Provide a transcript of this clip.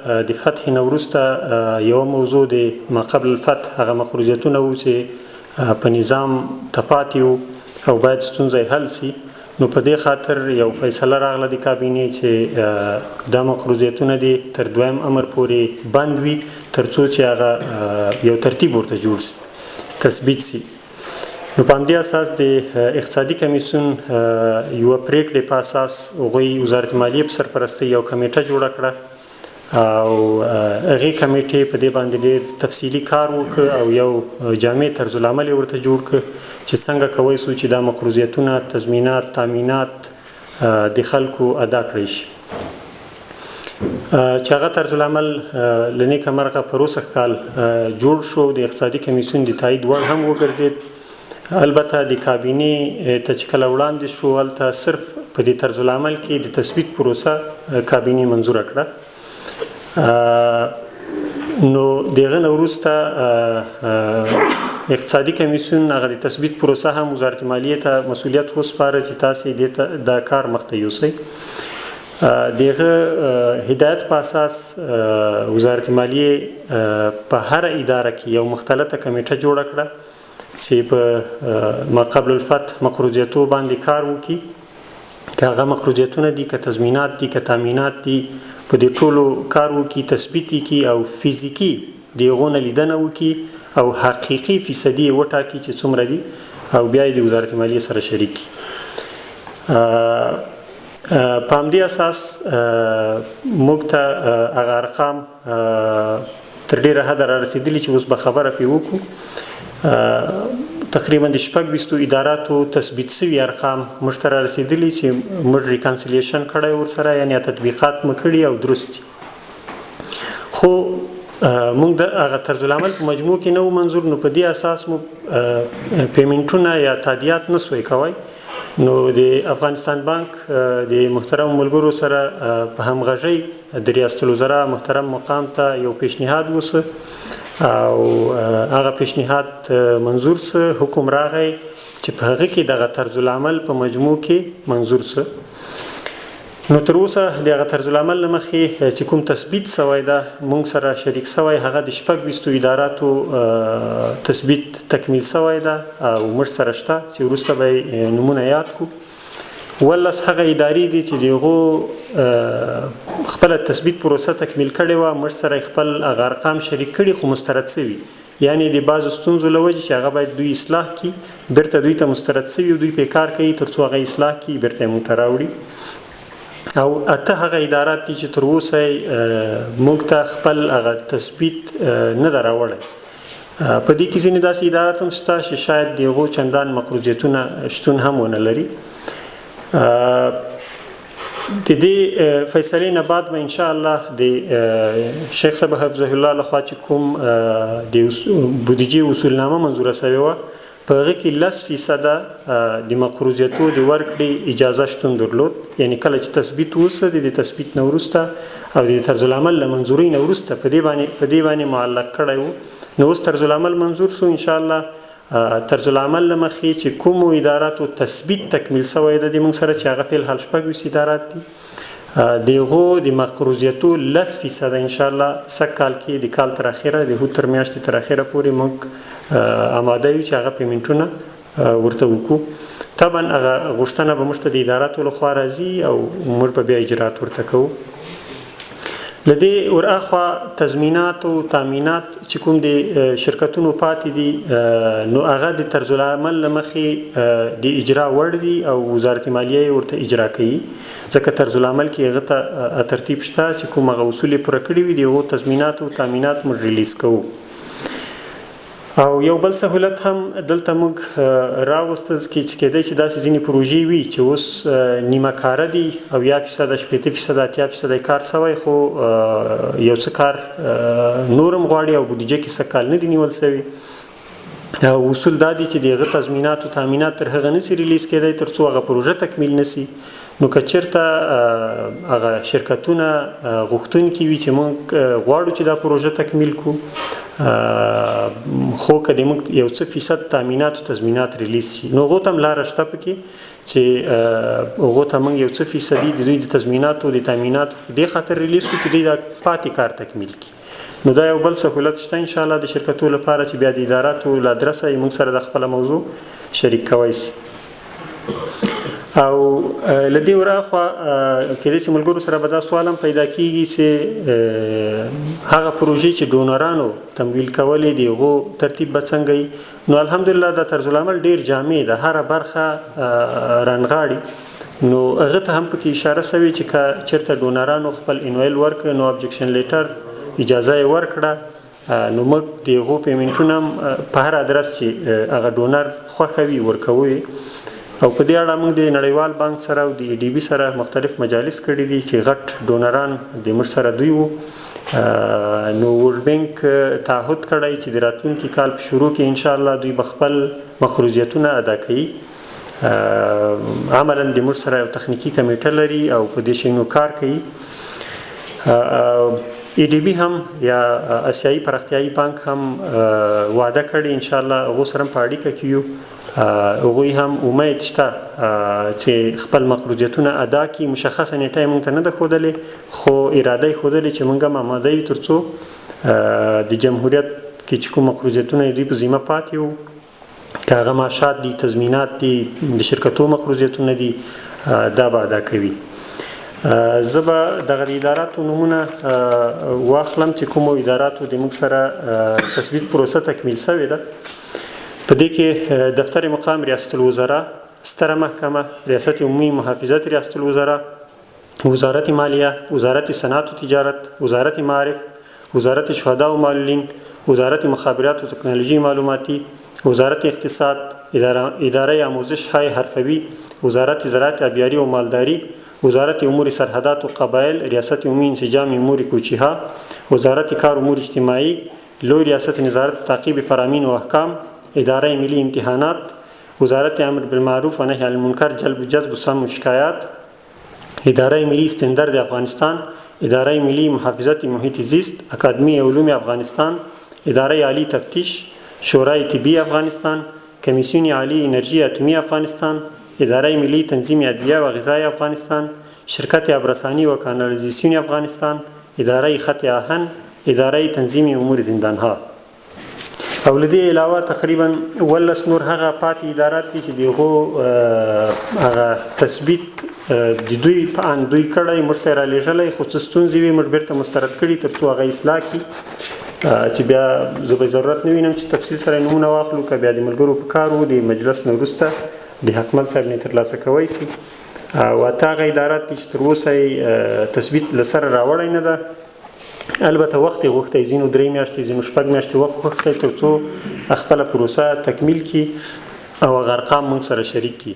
د فتح نه وروسته یوه موضوع د ما قبل الفتح هغه مخروجیتونه وو چې په نظام تپاتې وو او باید ستونزه یې حل سي. نو په دې خاطر یو فیصله راغله د کابینې چې دا مخروجیتونه دي تر دویم امر پورې بند وي تر څو چې هغه یو ترتیب ورته جوړ سي، تثبیت سي. نو په همدې اساس د اقتصادي کمیسیون یوه پریکړې په اساس هغوی وزارت مالیې په سرپرستۍ یو کمیټه جوړه کړه او هغې کمیټې په دې باندې ډېر تفصیلي کار وکړ او یو جامع طرز العمل یې ورته جوړ کړ چې څنګه کوی سو چې دا مقروضیتونه، تضمینات، تامینات د خلکو ادا کړی شي. چې هغه طرز العمل له نیکه مرغه په روسخ کال جوړ شو، د اقتصادي کمیسیون د تایید وړ هم وګرځېد. البته د کابینې ته چې کله وړاندې شو هلته صرف په دې طرز العمل کې د تثبیت پروسه کابینې منظوره کړه. نو د هغه نه وروسته اقتصادي کمیسیون هغه د تثبیت پروسه هم وزارت مالیې ته مسؤلیت وسپاره چې تاسې دې ته دا کار مخته یوسئ. د هغه هدایت په اساس وزارت مالیې په هره اداره کې یو مختلطه کمیټه جوړه کړه چې په ما قبل الفتح مخروجیتو باندې کار وکړي، که هغه مخروجیتونه دي، که تضمینات دي، که تامینات دي، په دې ټولو کار وکړي، تثبیت یې کړي او فزیکي د هغو نه لیدنه وکړي او حقیقي فیصدي یې وټاکي چې څومره دي او بیا یې د وزارت مالیې سره شریک کړي. په همدې اساس موږ ته هغه ارقام تر ډېره حده را رسېدلي چې اوس به خبره پرې وکړو. تقریبا د 26 اداراتو تثبیت سوي ارقام موږ ته را رسېدلي چې موږ ریکانسیلیشن کړی ورسره، یعنې تطبیقات مو کړي او درست دي. خو موږ د هغه طرز العمل په مجموع کې نه و منظور، نو په دې اساس مو پیمنټونه یا تادیات نه سوی کوی. نو د افغانستان بانک د محترم ملګرو سره په همغږۍ د ریاست الوزرا محترم مقام ته یو پیشنهاد وسه او هغه پیشنهاد منظور سه، حکم راغی چې په هغه کې دغه طرز العمل په مجموع کې منظور سه. نو تر اوسه د هغه طرز العمل له مخې چې کوم تثبیت سوی ده موږ سره شریک سوی، هغه د 26 اداراتو تثبیت تکمیل سوی ده او موږ سره شته چې وروسته به نومونه یاد کړو. 18 هغه ادارې دي چې د هغو خپله تثبیت پروسه تکمیل کړې وه، موږ سره خپل هغه ارقام شریک کړي خو مسترد سوي، یعنې د بعضو ستونزو له وجې چې هغه باید دوی اصلاح کړي، بیرته دوی ته مسترد سوي او دوی پې کار کوي تر څو هغه اصلاح کړي بیرته یې موږ ته راوړي. او 8 هغه ادارات دي چې تر اوسه موږ ته خپل هغه تثبیت نه ده راوړی. په دې کې ځینې داسې ادارات هم شته چې شاید د هغو چندان مخروجیتونه شتون هم ونه لري. د دې فیصلې نه بعد به انشاءالله د شیخ صاحب حفظه الله لخوا چې کوم د بودیجې اصولنامه منظوره سوې وه په هغه کې 10% د مقروضیتو د ورکړې اجازه شتون درلود، یعنی کله چې تثبیت وسه د تثبیت نه وروسته او د طرز العمل له منظورۍ نه وروسته په دې باندې معلق کړی و. نو اوس طرز العمل منظور سو انشاءالله. طرز العمل له مخې چې کومو اداراتو تثبیت تکمیل سوی ده د موږ سره چې هغه فی الحال 26 ادارات دي، د هغو د مقروضیتو 10% انشاءالله سږ کال کې د کال تر اخره د هوت تر میاشتې تر اخره پورې موږ آماده یو چې هغه پیمنټونه ورته وکړو. طبعا هغه غوښتنه به موږ ته د اداراتو لخوا راځي او موږ به بیا اجرات ورته کوو. له دې ورهاخوا تضمینات او تامینات چې کوم د شرکتونو پاتې دي نو هغه د طرز العمل له مخې د اجرا وړ دي او وزارت مالیه ورته اجرا کوي، ځکه طرز العمل کې هغه ته ترتیب شته چې کوم هغه اصول یې پوره کړي وي د هغو تضمینات او تامینات موږ ریلیز کوو. او یو بل سهولت هم دلته موږ راوسته چې کېدای شي داسې ځینې پروژې وي چې اوس نیمه کاره دي او 10%، 80%، 80% کار سوی خو یو څه کار نورم غواړي او بودیجه کې څه کال نه دي نیول سوي. اصول دا دي چې د هغه تضمینات او تامینات تر هغه نسي ریلیز کېدی تر څو هغه پروژه تکمیل نسي. نو که چېرته هغه شرکتونه غوښتونکي وي چې موږ غواړو چې دا پروژه تکمیل کړو خو که د موږ یو څه فیصد تامینات او تضمینات ریلیز شي نو هغو ته هم لاره شته پکې چې هغو ته موږ یو څه فیصدي د دوی د تضمیناتو د تامیناتو دې خاطر ریلیز کړو چې دوی دا پاتې کار تکمیل کړي نو دا یو بل سهولت شته انشاءالله د شرکتو لپاره چې بیا د اداراتو له ادرسه یې موږ سره د خپله موضوع شریک کوی سي او له دې وراخوا کېدای شي ملګرو سره به دا سوال هم پیدا کېږي چې هغه پروژې چې ډونرانو تمویل کولې د هغو ترتیب به څنګه وي نو الحمدلله دا طرزالعمل ډېر جامع ده هره برخه رانغاړي نو هغه ته هم پکې اشاره شوې چې که چېرته ډونرانو خپل انویل ورکړ نو ابجکشن لیټر اجازه یې ورکړه نو موږ د هغو پیمنټونه هم په هر ادرس چې هغه ډونر خوښه وي ورکوو او په دې اړه موږ د نړیوال بانک سره او د ای ډي بي سره مختلف مجالس کړي دي چې غټ ډونران د موږ سره دوی وو نو ورلډ بانک تعهد کړی چې د راتلونکي کال په شروع کې انشاءالله دوی به خپل مخروجیتونه ادا کوي عملا د موږ سره یو تخنیکي کمیټه لري او په دې شیانو کار کوي ای ډي بي هم یا اسیایي پراختیایي بانک هم وعده کړې انشاءالله هغو سره هم په اړیکه کې یو هغوی هم امید شته چې خپل مخروجیتونه ادا کړي مشخصه نیټه یې موږ ته نه ده ښودلې خو اراده یې ښودلې چې موږ هم آماده یو تر څو د جمهوریت کې چې کوم مخروجیتونه یې دوی په ذمه پاتې وو که هغه معاشات دي تضمینات دي د شرکتو مخروجیتونه دي دا به ادا کوي زه به دغه د اداراتو نومونه واخلم چې کومو اداراتو د موږ سره تثبیت پروسه تکمیل شوې ده په دې کې دفتر مقام ریاست الوزرا ستره محکمه ریاست عمومی محافظت ریاست الوزرا وزارت مالیه وزارت صنعت و تجارت وزارت معارف وزارت شهدا و معلولین وزارت مخابرات و تکنولوژی معلوماتی وزارت اقتصاد اداره آموزش های حرفوی وزارت زراعت آبیاری و مالداری وزارت امور سرحدات و قبایل ریاست عمومی انسجام امور کوچیها وزارت کار امور اجتماعی لوی ریاست نظارت تعقیب فرامین و احکام اداره ملی امتحانات وزارت امر بالمعروف و نهی عن المنکر جلب و جذب و سم و شکایات اداره ملی استاندارد افغانستان اداره ملی محافظت محیط زیست اکادمی علوم افغانستان اداره عالی تفتیش شورای طبی افغانستان کمیسیون عالی انرژی اتمی افغانستان اداره ملی تنظیم ادویه و غذای افغانستان شرکت ابرسانی و کانالیزاسیون افغانستان اداره خط آهن اداره تنظیم امور زندانها او له دې علاوه تقریبا 18 نور هغه پاتې ادارات دي چې دغه هغه تثبیت د دوی په ان دوی کړای مشتری لېږلای خو ستونزې وي موږ بیرته مسترد کړي ترڅو هغه اصلاح کړي چې بیا زه به ضرورت نه وینم چې تفصیل سره نمونه واخلو که بیا د ملګرو په کار وو د مجلس نه وروسته د حکمل صاحب نه ترلاسه کوی شي او هغه ادارات دي چې تر اوسه تثبیت له سره راوړی نه ده البته وخت یې غوښتی ځینو 3 میاشتې ځینو 6 میاشتې وخت غوښتی تر څو خپله پروسه تکمیل کړي او هغه ارقام موږ سره شریک کړي